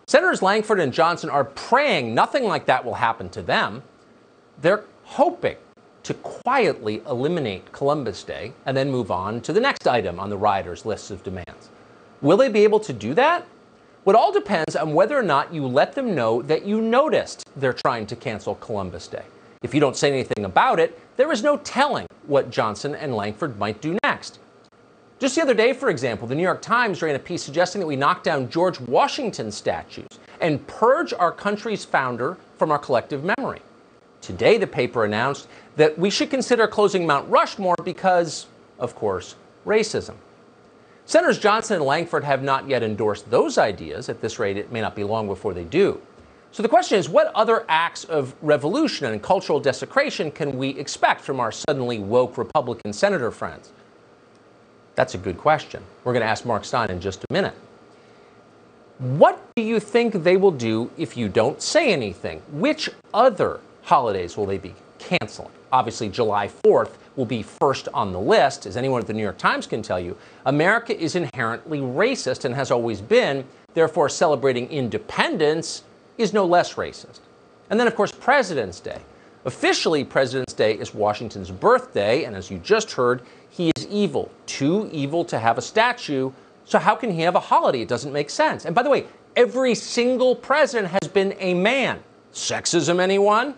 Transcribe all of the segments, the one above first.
Senators Langford and Johnson are praying nothing like that will happen to them. They're hoping to quietly eliminate Columbus Day and then move on to the next item on the rioters' list of demands. Will they be able to do that? Well, it all depends on whether or not you let them know that you noticed they're trying to cancel Columbus Day. If you don't say anything about it, there is no telling what Johnson and Langford might do next. Just the other day, for example, the New York Times ran a piece suggesting that we knock down George Washington statues and purge our country's founder from our collective memory. Today, the paper announced that we should consider closing Mount Rushmore because, of course, racism. Senators Johnson and Langford have not yet endorsed those ideas. At this rate, it may not be long before they do. So the question is, what other acts of revolution and cultural desecration can we expect from our suddenly woke Republican senator friends? That's a good question. We're going to ask Mark Stein in just a minute. What do you think they will do if you don't say anything? Which other holidays will they be canceling? Obviously, July 4th will be first on the list. As anyone at the New York Times can tell you, America is inherently racist and has always been. Therefore, celebrating independence is no less racist. And then, of course, President's Day. Officially, President's Day is Washington's birthday, and as you just heard, he is evil, too evil to have a statue. So how can he have a holiday? It doesn't make sense. And by the way, every single president has been a man. Sexism, anyone?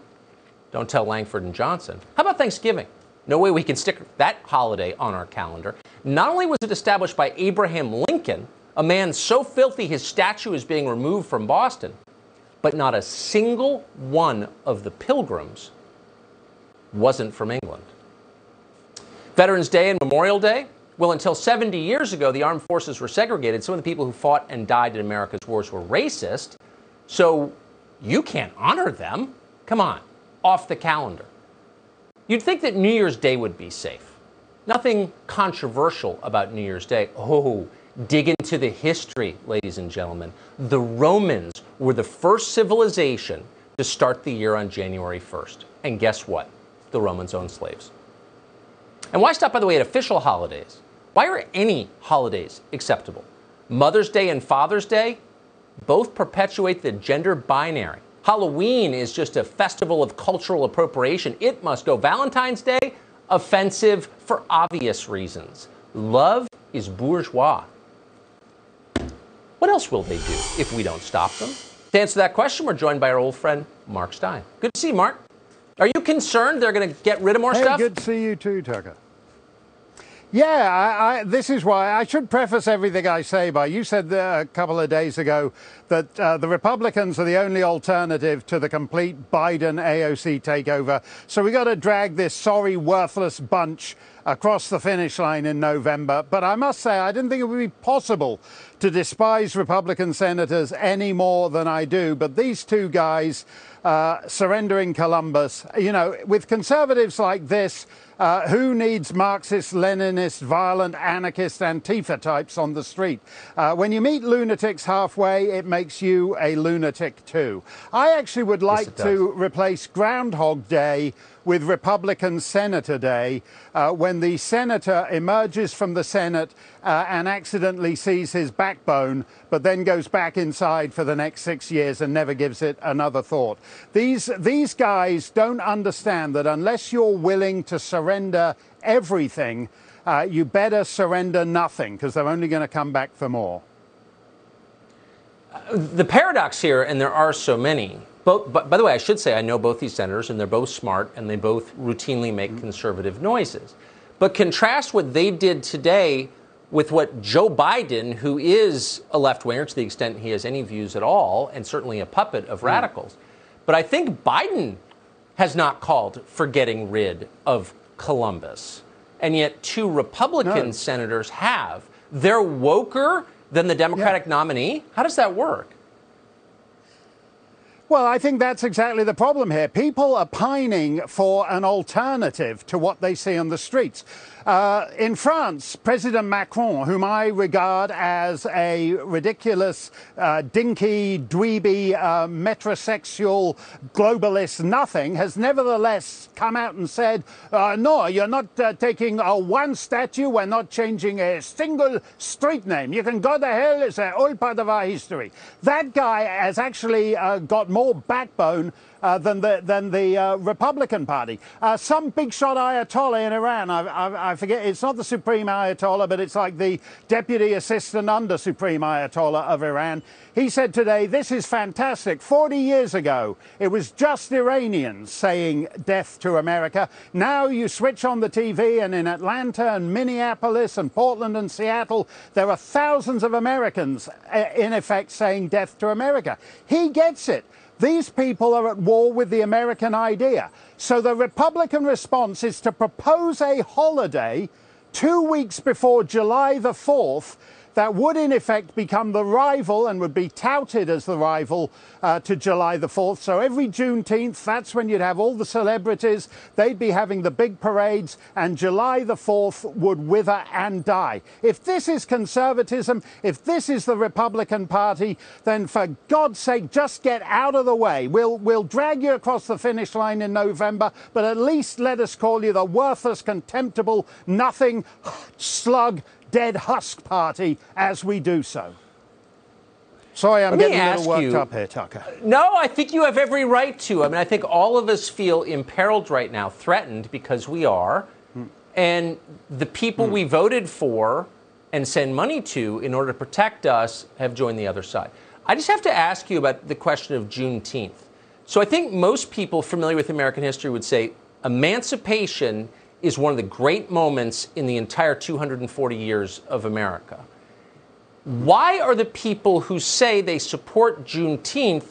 Don't tell Langford and Johnson. How about Thanksgiving? No way we can stick that holiday on our calendar. Not only was it established by Abraham Lincoln, a man so filthy his statue is being removed from Boston, but not a single one of the pilgrims wasn't from England. Veterans Day and Memorial Day? Well, until 70 years ago, the armed forces were segregated. Some of the people who fought and died in America's wars were racist. So you can't honor them. Come on, off the calendar. You'd think that New Year's Day would be safe. Nothing controversial about New Year's Day. Oh, dig into the history, ladies and gentlemen. The Romans were the first civilization to start the year on January 1st. And guess what? The Romans owned slaves. And why stop, by the way, at official holidays? Why are any holidays acceptable? Mother's Day and Father's Day both perpetuate the gender binary. Halloween is just a festival of cultural appropriation. It must go. Valentine's Day, offensive for obvious reasons. Love is bourgeois. What else will they do if we don't stop them? To answer that question, we're joined by our old friend, Mark Stein. Good to see you, Mark. Are you concerned they're going to get rid of more stuff? Good to see you too, Tucker. Yeah, this is why I should preface everything I say by, you said a couple of days ago that the Republicans are the only alternative to the complete Biden AOC takeover. So we got to drag this sorry, worthless bunch across the finish line in November. But I must say, I didn't think it would be possible to despise Republican senators any more than I do. But these two guys surrendering Columbus, you know, with conservatives like this, who needs Marxist, Leninist, violent, anarchist, Antifa types on the street? When you meet lunatics halfway, it makes you a lunatic too. I actually would like to replace Groundhog Day with Republican Senator Day, when the senator emerges from the Senate and accidentally sees his backbone, but then goes back inside for the next 6 years and never gives it another thought. These guys don't understand that unless you're willing to surrender everything, you better surrender nothing, because they're only going to come back for more. The paradox here, and there are so many, but by the way, I should say I know both these senators, and they're both smart, and they both routinely make conservative noises. But contrast what they did today with what Joe Biden, who is a left-winger to the extent he has any views at all, and certainly a puppet of radicals. But I think Biden has not called for getting rid of Columbus. And yet two Republican senators have. They're woker than the Democratic nominee? How does that work? Well, I think that's exactly the problem here. People are pining for an alternative to what they see on the streets. In France, President Macron, whom I regard as a ridiculous, dinky, dweeby, metrosexual, globalist nothing, has nevertheless come out and said, no, you're not taking one statue, we're not changing a single street name. You can go to hell, it's all part of our history. That guy has actually got more backbone than the Republican Party. Some big shot Ayatollah in Iran, I forget, it's not the Supreme Ayatollah, but it's like the Deputy Assistant Under Supreme Ayatollah of Iran. He said today, this is fantastic. 40 years ago, it was just Iranians saying death to America. Now you switch on the TV and in Atlanta and Minneapolis and Portland and Seattle, there are thousands of Americans in effect saying death to America. He gets it. These people are at war with the American idea. So the Republican response is to propose a holiday 2 weeks before July the 4th that would in effect become the rival and would be touted as the rival to July the 4th. So every Juneteenth, that's when you'd have all the celebrities, they'd be having the big parades, and July the 4th would wither and die. If this is conservatism, if this is the Republican Party, then for God's sake, just get out of the way. We'll drag you across the finish line in November, but at least let us call you the worthless, contemptible, nothing, slug, dead husk party as we do so. Sorry, I'm getting a little worked up here, Tucker. No, I think you have every right to. I mean, I think all of us feel imperiled right now, threatened, because we are. And the people we voted for and send money to in order to protect us have joined the other side. I just have to ask you about the question of Juneteenth. So I think most people familiar with American history would say emancipation is one of the great moments in the entire 240 years of America. Why are the people who say they support Juneteenth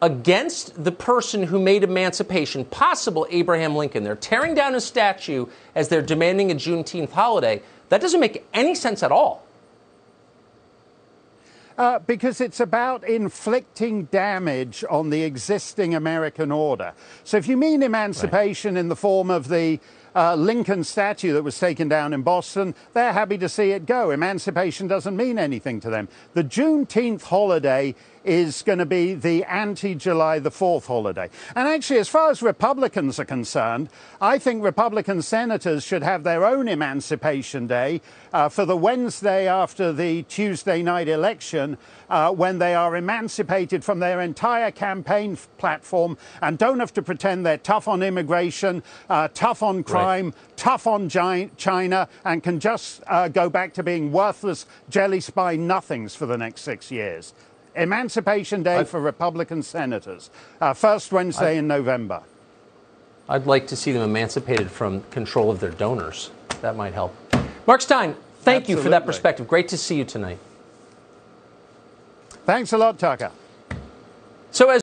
against the person who made emancipation possible, Abraham Lincoln? They're tearing down his statue as they're demanding a Juneteenth holiday. That doesn't make any sense at all. Because it's about inflicting damage on the existing American order. So if you mean emancipation in the form of the Lincoln statue that was taken down in Boston, they're happy to see it go. Emancipation doesn't mean anything to them. The Juneteenth holiday is going to be the anti-July the 4th holiday. And actually, as far as Republicans are concerned, I think Republican senators should have their own Emancipation Day for the Wednesday after the Tuesday night election, when they are emancipated from their entire campaign platform and don't have to pretend they're tough on immigration, tough on crime, tough on China, and can just go back to being worthless jelly spine nothings for the next 6 years. Emancipation Day for Republican senators, first Wednesday in November. I'd like to see them emancipated from control of their donors. That might help. Mark Steyn, thank you for that perspective. Great to see you tonight. Thanks a lot, Tucker.